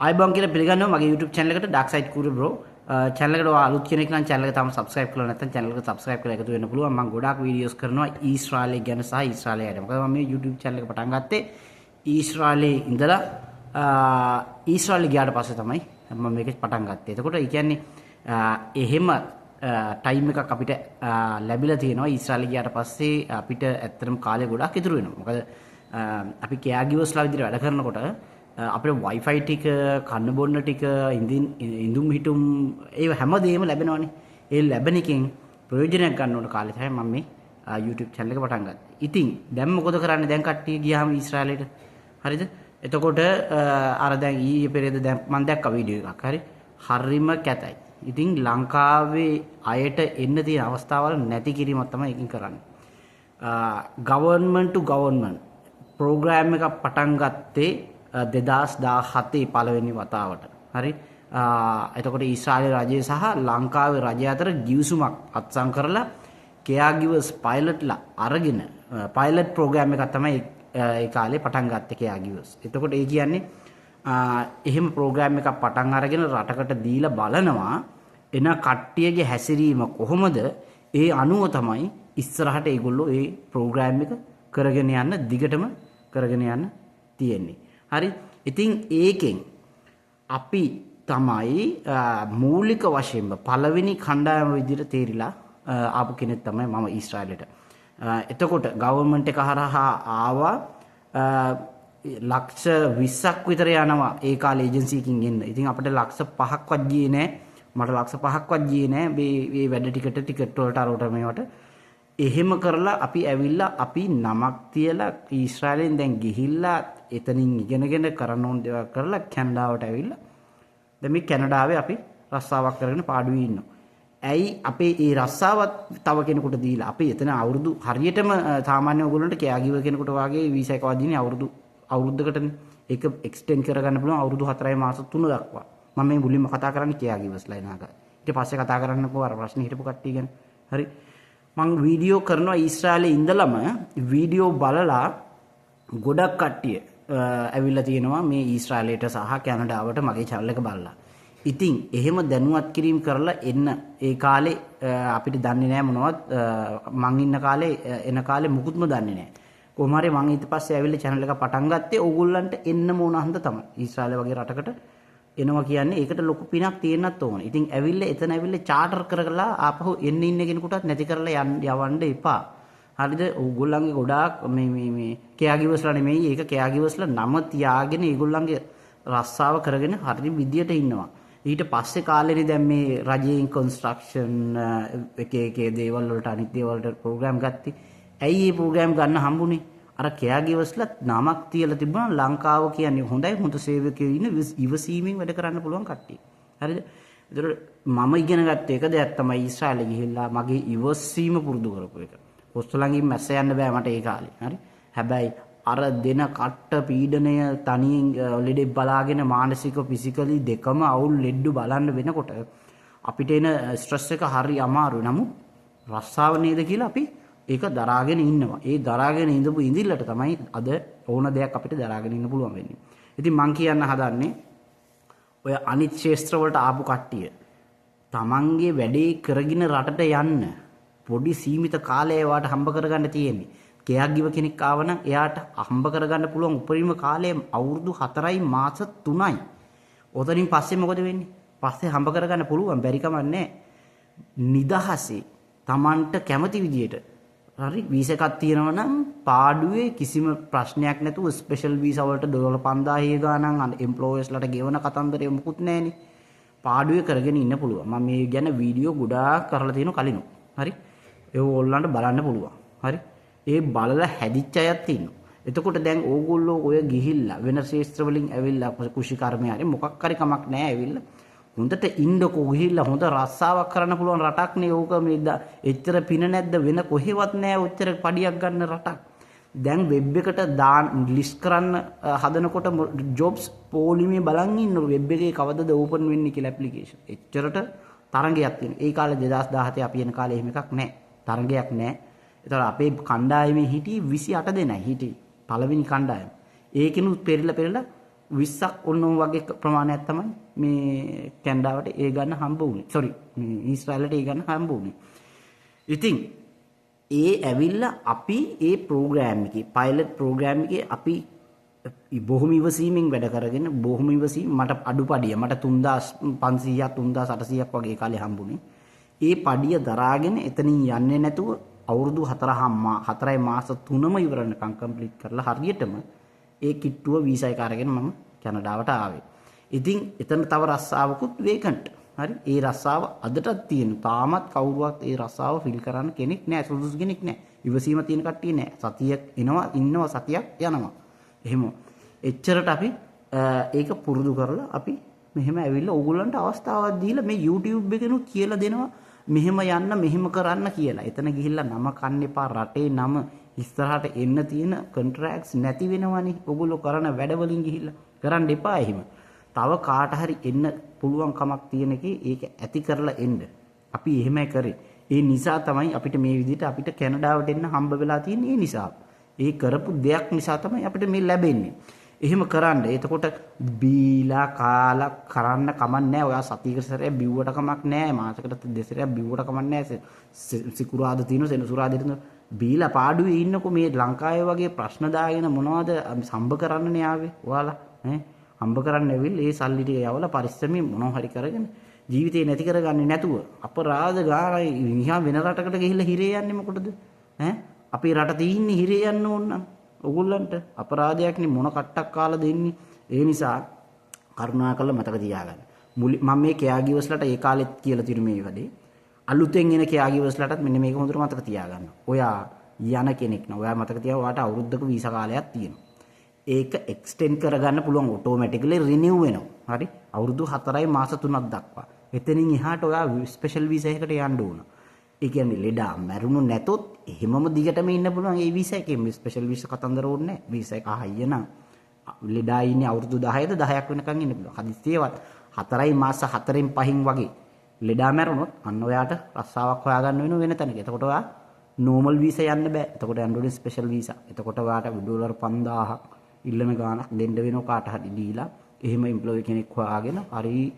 ආයිබෝන් කියලා පිළිගන්නවා මගේ YouTube channel එකට Dark Side Kuru bro. channel එකට අලුත් කෙනෙක් නම් channel එක තාම subscribe කරලා නැත්නම් channel එක subscribe කරලා එකතු වෙන්න පුළුවන්. මම ගොඩාක් videos කරනවා ඊශ්‍රායලය ගැන සහ ඊශ්‍රායලය ගැන. මොකද මම මේ YouTube channel එක පටන් ගත්තේ ඊශ්‍රායලයේ ඉඳලා ඊශ්‍රායලය ගියාට පස්සේ තමයි මම මේක පටන් ගත්තේ. එතකොට ඒ කියන්නේ එහෙම ටයිම් එකක් අපිට ලැබිලා තියෙනවා ඊශ්‍රායලය ගියාට පස්සේ අපිට ඇත්තටම කාලය ගොඩාක් ඉතුරු වෙනවා. මොකද අපි caregivers-ලා විදිහට වැඩ කරනකොට අපේ Wi-Fi ටික කන්න බොන්න ටික ඉඳුම් හිටුම් ඒව හැමදේම ලැබෙනවනේ. ඒ ලැබෙන එකෙන් ප්‍රයෝජනයක් ගන්න ඕන කාලේ තමයි මම මේ YouTube channel එක පටන් ගත්තේ. ඉතින් දැන් මොකද කරන්නේ? දැන් කට්ටිය ගියාම ඊශ්‍රායලයට. හරිද? එතකොට අර දැන් ඊයේ පෙරේද දැන් මම දැක්ක වීඩියෝ එකක්. හරිම කැතයි. ඉතින් ලංකාවේ අයට එන්න තියෙන අවස්ථාවල් නැති කිරීමක් තමයි එකකින් කරන්නේ. government to government program එකක් පටන් ගත්තේ 2017 පළවෙනි වතාවට. හරි. එතකොට ඊශ්‍රායල රජය සහ ලංකාවේ රජය අතර ගිවිසුමක් අත්සන් කරලා caregivers pilotලා අරගෙන pilot program එකක් තමයි ඒ කාලේ පටන් ගත්තේ caregivers. එතකොට ඒ කියන්නේ එහෙම program එකක් පටන් අරගෙන රටකට දීලා බලනවා එන කට්ටියගේ හැසිරීම කොහොමද ඒ අනුව තමයි ඉස්සරහට ඒගොල්ලෝ ඒ program එක කරගෙන යන්න දිගටම කරගෙන යන්න තියෙන්නේ. හරි. ඉතින් ඒකෙන් අපි තමයි මූලික වශයෙන්ම පළවෙනි කණ්ඩායම විදිහට තේරිලා ආපු කෙනෙක් තමයි මම ඊශ්‍රායලයට. එතකොට ගවර්න්මන්ට් එක හරහා ආවා ලක්ෂ 20ක් විතර යනවා ඒ කාලේ ඒජන්සි එකකින් එන්න. ඉතින් අපිට ලක්ෂ 5ක්වත් ගියේ නෑ. මට ලක්ෂ 5ක්වත් ගියේ නෑ මේ වැඩ ටිකට් වලට අරවට මේවට. එහෙම කරලා අපි ඇවිල්ලා අපි නමක් තියලා ඊශ්‍රායලෙන් දැන් ගිහිල්ලා එතනින් ඉගෙනගෙන කරන්න ඕන දේවල් කරලා කැනඩාවට ඇවිල්ලා දැන් මේ කැනඩාවේ අපි රස්සාවක් කරගෙන පාඩුවේ ඉන්නවා. ඇයි අපේ ඒ රස්සාවත් තව කෙනෙකුට දීලා අපි එතන අවුරුදු හරියටම සාමාන්‍ය ඔයගොල්ලන්ට කෑගිව කෙනෙකුට වගේ වීසා එකක් වදින්නේ අවුරුද්දකටනේ. ඒක එක්ස්ටෙන්ඩ් කරගන්න පුළුවන් අවුරුදු 4 මාස 3 දක්වා. මම මේ මුලින්ම කතා කරන්නේ කෑගිවස්ලා එනාක. ඊට පස්සේ කතා කරන්නකෝ අර ප්‍රශ්නේ හිටපු කට්ටිය ගැන. හරි. මම වීඩියෝ කරනවා ඊශ්‍රායලයේ ඉඳලම වීඩියෝ බලලා ගොඩක් කට්ටිය ඇවිල්ලා තියෙනවා මේ ඊශ්‍රායලයට සහ කැනඩාවට මගේ channel එක බලලා. ඉතින් එහෙම දැනුවත් කිරීම කරලා එන්න ඒ කාලේ අපිට දන්නේ නැහැ මොනවත් මං ඉන්න කාලේ එන කාලේ මුකුත්ම දන්නේ නැහැ. කොහොම හරි මං ඊට පස්සේ ඇවිල්ලා channel එක පටන් ගත්තේ ඕගොල්ලන්ට එන්න මොන හන්ද තමයි. ඊශ්‍රායල වගේ රටකට එනවා කියන්නේ ඒකට ලොකු පිනක් තියෙන්නත් ඕනේ. ඉතින් ඇවිල්ලා එතන ඇවිල්ලා චාටර් කරලා ආපහු එන්න ඉන්න කෙනෙකුටත් නැති කරලා යවන්න එපා. හරිද? ඕගොල්ලන්ගේ ගොඩාක් මේ caregivers-ලා නෙමෙයි. ඒක caregivers-ලා නම තියාගෙන ඒගොල්ලන්ගේ රස්සාව කරගෙන හරි විදියට ඉන්නවා. ඊට පස්සේ කාලෙනේ දැන් මේ රජයෙන් කන්ස්ට්‍රක්ෂන් එක දේවල් වලට අනිත් දේවල් වලට ප්‍රෝග්‍රෑම් ගත්තේ. ඇයි මේ ප්‍රෝග්‍රෑම් ගන්න හම්බුනේ? අර caregivers-ලා නමක් තියලා තිබුණා ලංකාව කියන්නේ හොඳයි හොඳ සේවකයෝ ඉන්න ඉවසීමෙන් වැඩ කරන්න පුළුවන් කට්ටිය. හරිද? ඒතර මම ඉගෙන ගත්ත එක දෙයක් තමයි ඊශ්‍රායලෙ ගිහිල්ලා මගේ ඉවසීම පුරුදු කරපු එක. පොස්තලංගින් මැස්ස යන්න බෑ මට ඒ කාලේ. හරි? හැබැයි අර දෙන කට්ට පීඩනය තනියෙන් ලෙඩේ බලාගෙන මානසික ෆිසිකලි දෙකම අවුල් ලෙඩ්ඩු බලන්න වෙනකොට අපිට එන ස්ට්‍රෙස් එක හරි අමාරුයි. නමුත් රස්සාව නේද කියලා අපි ඒක දරාගෙන ඉන්නවා. ඒ දරාගෙන ඉඳපු ඉඳිල්ලට තමයි අද ඕන දෙයක් අපිට දරාගෙන ඉන්න පුළුවන් වෙන්නේ. ඉතින් මං කියන්න හදන්නේ ඔය අනිත් ශාස්ත්‍ර වලට ආපු කට්ටිය තමන්ගේ වැඩේ කරගෙන රටට යන්න පොඩි සීමිත කාලයක් වාට හම්බ කරගන්න තියෙන්නේ. caregiver කෙනෙක් ආවනම් එයාට හම්බ කරගන්න පුළුවන් උපරිම කාලය අවුරුදු 4යි මාස 3යි. ඔතනින් පස්සේ මොකද වෙන්නේ? පස්සේ හම්බ කරගන්න පුළුවන් බැරි කමක් නැහැ. නිදහසේ තමන්ට කැමති විදියට හරි වීසා එකක් තියෙනවා නම් පාඩුවේ කිසිම ප්‍රශ්නයක් නැතුව ස්පෙෂල් වීසා වලට ඩොලර් 5000 ගාණක් එම්ප්ලොයර්ස්ලාට ගෙවන කතන්දරේ මොකුත් නැහැනේ. පාඩුවේ කරගෙන ඉන්න පුළුවන්. මම මේ ගැන වීඩියෝ ගොඩාක් කරලා තියෙනවා කලින්. හරි. ඒක ඕගොල්ලන්ට බලන්න පුළුවන්. හරි. ඒ බලලා හැදිච්ච අයත් ඉන්නවා. එතකොට දැන් ඕගොල්ලෝ ඔය ගිහිල්ලා වෙන ශාස්ත්‍ර වලින් ඇවිල්ලා කුෂි කර්මය හරි මොකක් හරි කමක් නැහැ ඇවිල්ලා හොඳට ඉන්නකෝ ගිහිල්ලා හොඳ රස්සාවක් කරන්න පුළුවන් රටක් නේ ඕක මේ එච්චර පින නැද්ද වෙන කොහෙවත් නැහැ ඔච්චර පඩියක් ගන්න රටක්. දැන් වෙබ් එකට දාන්න ලිස්ට් කරන්න හදනකොට ජොබ්ස් පොලිමේ බලන් ඉන්න වෙබ් එකේ කවදද ඕපන් වෙන්නේ කියලා ඇප්ලිකේෂන්. එච්චරට තරංගයක් තියෙනවා. ඒ කාලේ 2017 අපි එන කාලේ එහෙම එකක් නැහැ. තරංගයක් නැහැ. ඒතර අපේ කණ්ඩායමේ හිටියේ 28 දෙනයි හිටියේ. පළවෙනි කණ්ඩායම. ඒකිනුත් පෙරලා 20ක් ඔන්න වගේ ප්‍රමාණයක් තමයි මේ කැනඩාවට ඒ ගන්න හම්බ වුණේ. සෝරි මේ ඊශ්‍රායලට ඒ ගන්න හම්බ වුණේ. ඉතින් ඒ ඇවිල්ලා අපි ඒ ප්‍රෝග්‍රෑම් එකේ පයිලට් ප්‍රෝග්‍රෑම් එකේ අපි බොහොම ඉවසීමෙන් වැඩ කරගෙන බොහොම ඉවසීම මට අඩුපඩිය මට 3500ක් 3800ක් වගේ කාලේ හම්බුනේ. ඒ පඩිය දරාගෙන එතනින් යන්නේ නැතුව අවුරුදු 4 මාස 3ම ඉවරනකම් කම්ප්ලීට් කරලා හරියටම ඒ කිට්ටුව වීසා එක අරගෙන මම කැනඩාවට ආවේ. ඉතින් එතන තව රස්සාවකුත් වේකන්ට්. හරි. ඒ රස්සාව අදටත් තියෙන. තාමත් කවුරුවත් ඒ රස්සාව ෆිල් කරන්න කෙනෙක් නැහැ. සුදුසු කෙනෙක් නැහැ. ඉවසීම තියෙන කට්ටිය නැහැ. සතියක් එනවා ඉන්නවා සතියක් යනවා. එහෙම. එච්චරට අපි ඒක පුරුදු කරලා අපි මෙහෙම ඇවිල්ලා ඕගොල්ලන්ට අවස්ථාවක් දීලා මේ YouTube එකෙනුත් කියලා දෙනවා මෙහෙම යන්න මෙහෙම කරන්න කියලා. එතන ගිහිල්ලා නම කන්න එපා රටේ නම ඉස්සරහට එන්න තියෙන කොන්ට්‍රැක්ට්ස් නැති වෙනවනේ. ඕගොල්ලෝ කරන වැඩවලින් ගිහිල්ලා කරන්න එපා එහෙම. තව කාට හරි එන්න පුළුවන් කමක් තියෙන එකේ ඒක ඇති කරලා එන්න. අපි එහෙමයි කරේ. ඒ නිසා තමයි අපිට මේ විදිහට අපිට කැනඩාවට එන්න හම්බ වෙලා තියෙන්නේ. ඒ නිසා. ඒ කරපු දෙයක් නිසා තමයි අපිට මේ ලැබෙන්නේ. එහෙම කරන්න. එතකොට බීලා කාලා කරන්න කමක් නැහැ. ඔයා සතියකට සැරයක් බිව්වට කමක් නැහැ. මාසයකට දෙසරයක් බිව්වට කමක් නැහැ. සිකුරාද තියෙන සෙනසුරාදා තියෙන බීලා පාඩුවේ ඉන්නකො මේ ලංකාවේ වගේ ප්‍රශ්න දාගෙන මොනවද සම්බ කරන්නනේ ආවේ. ඔයාලා ඈ හම්බ කරන්න ඇවිල් ඒ සල්ලි ටික යවලා පරිස්සමෙන් මොනවා හරි කරගෙන ජීවිතේ නැති කරගන්නේ නැතුව අපරාධ ගානයි නිකන් වෙන රටකට ගිහිල්ලා හිරේ යන්නේ මොකටද ඈ අපේ රට තියෙන්නේ හිරේ යන්න ඕන නම් ඕගොල්ලන්ට අපරාධයක් නේ මොන කට්ටක් කාලා දෙන්නේ ඒ නිසා කරුණාකරලා මතක තියාගන්න මම මේ කෙයාගිවස්ලට ඒ කාලෙත් කියලා තිරු මේ වැඩේ අලුතෙන් එන කෙයාගිවස්ලටත් මෙන්න මේක හොඳට මතක තියාගන්න ඔයා යන කෙනෙක් න ඔයා මතක තියාගන්න ඔයාට අවුරුද්දක වීසා කාලයක් තියෙනවා ඒක එක්ස්ටෙන්ඩ් කරගන්න පුළුවන් ඔටෝමැටිකලි රිනිව් වෙනවා. හරි? අවුරුදු 4යි මාස 3ක් දක්වා. එතනින් එහාට ඔයා ස්පෙෂල් වීසා එකකට යන්න ඕන. ඒ කියන්නේ ලෙඩා මැරුණු නැතොත් එහෙමම දිගටම ඉන්න පුළුවන් ඒ වීසා එකේ. ස්පෙෂල් වීසා කතන්දර ඕනේ නැහැ. වීසා එක අහయ్య නම් ලෙඩා ඉන්නේ අවුරුදු 10ද 10ක් වෙනකන් ඉන්න පුළුවන්. හදිස්සියවත් 4යි මාස 4න් 5න් වගේ ලෙඩා මැරුණොත් අන්න ඔයාට රස්සාවක් හොයාගන්න වෙන තැනක. එතකොට ඔයා නෝමල් වීසා යන්න බෑ. එතකොට යන්න ඕනේ ස්පෙෂල් වීසා. එතකොට ඔයාට ඩොලර් 5000ක් ඉල්ලන ගානක් දෙන්න වෙනවා කාට හරි දීලා එහෙම එම්ප්ලොයි කෙනෙක් හොයාගෙන හරි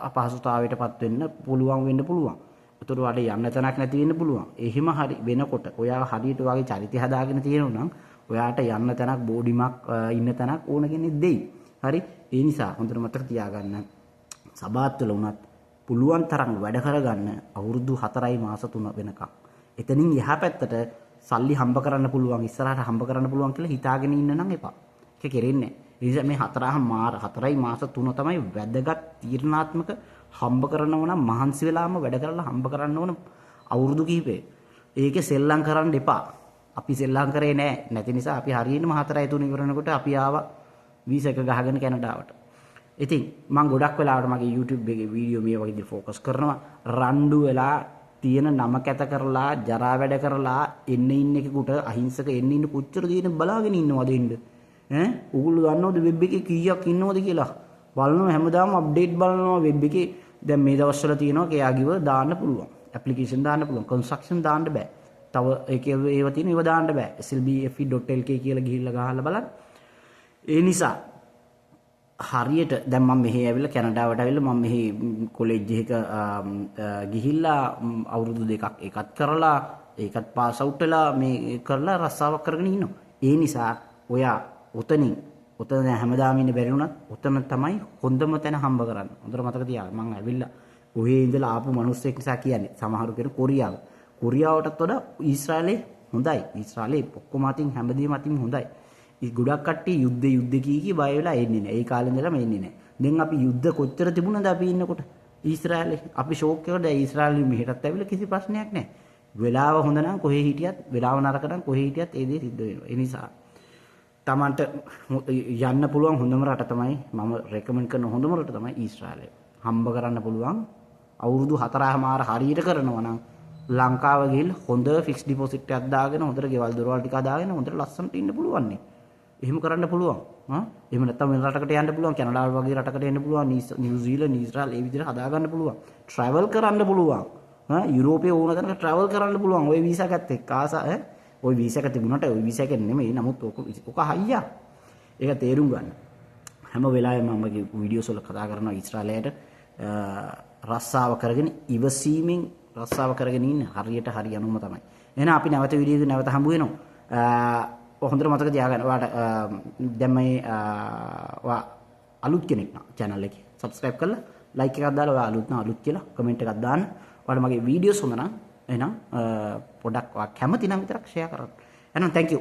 අපහසුතාවයටපත් වෙන්න පුළුවන්. ඒතර වල යන්න තැනක් නැති වෙන්න පුළුවන්. එහෙම හරි වෙනකොට ඔයා හරියට වගේ චරිතය හදාගෙන තියෙනවා නම් ඔයාට යන්න තැනක් බෝඩිමක් ඉන්න තැනක් ඕන කෙනෙක් දෙයි. හරි? ඒ නිසා හොඳට මතක තියාගන්න. සබාත් වල උනත් පුළුවන් තරම් වැඩ කරගන්න අවුරුදු 4යි මාස 3 වෙනකම්. එතනින් එහා පැත්තට සල්ලි හම්බ කරන්න පුළුවන් ඉස්සරහට හම්බ කරන්න පුළුවන් කියලා හිතාගෙන ඉන්න නම් එපා. ඒක කෙරෙන්නේ නැහැ. ඒ නිසා මේ 4යි මාස 3 තමයි වැදගත් තීරණාත්මක හම්බ කරනවා නම් මහන්සි වෙලාම වැඩ කරලා හම්බ කරන්න ඕන අවුරුදු කිහිපේ. ඒකේ සෙල්ලම් කරන්න එපා. අපි සෙල්ලම් කරේ නැහැ. නැති නිසා අපි හරියටම 4යි 3 ඉවරනකොට අපි ආවා වීසා එක ගහගෙන කැනඩාවට. ඉතින් මම ගොඩක් වෙලාවට මගේ YouTube එකේ වීඩියෝ මේ වගේ දේ ෆෝකස් කරනවා. රණ්ඩු වෙලා තියෙන නම කැත කරලා ජරා වැඩ කරලා එන්න ඉන්න එකෙකුට අහිංසක එන්න ඉන්න කොච්චර දින බලාගෙන ඉන්නවද ඉන්න ඈ උගුළු දන්නවද වෙබ් එකේ කීයක් ඉන්නවද කියලා බලනවා හැමදාම අප්ඩේට් බලනවා වෙබ් එකේ දැන් මේ දවස්වල තියෙනවා කෙයාගිව දාන්න පුළුවන් ඇප්ලිකේෂන් දාන්න පුළුවන් කන්ස්ට්‍රක්ෂන් දාන්න බෑ තව ඒකේ ඒව තියෙන ඒව දාන්න බෑ slbfe.lk කියලා ගිහිල්ලා ගහලා බලන්න ඒ නිසා හරියට දැන් මම මෙහි ඇවිල්ලා කැනඩාවට ඇවිල්ලා මම මෙහි කොලෙජ් එකක ගිහිල්ලා අවුරුදු දෙකක් ඒකත් කරලා ඒකත් පාස් අවුට් වෙලා මේ කරලා රස්සාවක් කරගෙන ඉන්නවා. ඒ නිසා ඔයා උතන හැමදාම ඉන්න බැරි වුණත් උතන තමයි හොඳම තැන හම්බ කරන්න. හොඳට මතක තියාගන්න. මම ඇවිල්ලා ඔහේ ඉඳලා ආපු මිනිස්සෙක් නිසා කියන්නේ. සමහරු කියන කොරියාව. කොරියාවටත් වඩා ඊශ්‍රායලේ හොඳයි. ඊශ්‍රායලේ ඔක්කොම අතින් හැමදේම අතින් හොඳයි. ගොඩක් කට්ටිය යුද්ධ කී බය වෙලා එන්නේ නැහැ. ඒ කාලේ ඉඳලම එන්නේ නැහැ. දැන් අපි යුද්ධ කොච්චර තිබුණාද අපි ඉන්නකොට ඊශ්‍රායලේ අපි ෂෝක් එකකට ඊශ්‍රායලෙ මෙහෙටත් ඇවිල්ලා කිසි ප්‍රශ්නයක් නැහැ. වෙලාව හොඳ නම් කොහේ හිටියත් වෙලාව නරක නම් කොහේ හිටියත් ඒ දේ සිද්ධ වෙනවා. ඒ නිසා Tamanට යන්න පුළුවන් හොඳම රට තමයි මම රෙකමන්ඩ් කරන හොඳම රට තමයි ඊශ්‍රායලය. හම්බ කරන්න පුළුවන් අවුරුදු 4මාර හරියට කරනවා නම් ලංකාව ගිහිල්ලා හොඳ ෆික්ස් ඩිපොසිට් එකක් දාගෙන හොඳට ගෙවල් දොරවල් ටික දාගෙන හොඳට ලස්සනට ඉන්න පුළුවන් නේ. එහෙම කරන්න පුළුවන්. එහෙම නැත්නම් වෙන රටකට යන්න පුළුවන්. කැනඩාව වගේ රටකට එන්න පුළුවන්. නිව්සීලන්ත, ඊශ්‍රායල් ඒ විදිහට හදා ගන්න පුළුවන්. ට්‍රැවල් කරන්න පුළුවන්. යුරෝපයේ ඕන තැනක ට්‍රැවල් කරන්න පුළුවන්. ওই වීසා එකත් එක්ක ওই වීසා එක තිබුණාට ওই වීසා එක නෙමෙයි. නමුත් ඔක හයියා. ඒක තේරුම් ගන්න. හැම වෙලාවෙම මම වීඩියෝස් වල කතා කරනවා ඊශ්‍රායලයට රස්සාව කරගෙන ඉවසීමෙන් රස්සාව කරගෙන ඉන්න හරියට හරි යනුම තමයි. එහෙනම් අපි නැවත වීඩියෝ එකකින් නැවත හම්බ වෙනවා. හොඳට මතක තියාගන්න. ඔයාට දැන් මේ ඔයා අලුත් කෙනෙක් නම් channel එකේ subscribe කරලා like එකක් දාලා ඔයා අලුත් නම් අලුත් කියලා comment එකක් දාන්න. ඔයාලට මගේ වීඩියෝස් හොඳ නම් එහෙනම් පොඩක් ඔයා කැමති නම් විතරක් share කරන්න. එහෙනම් thank you.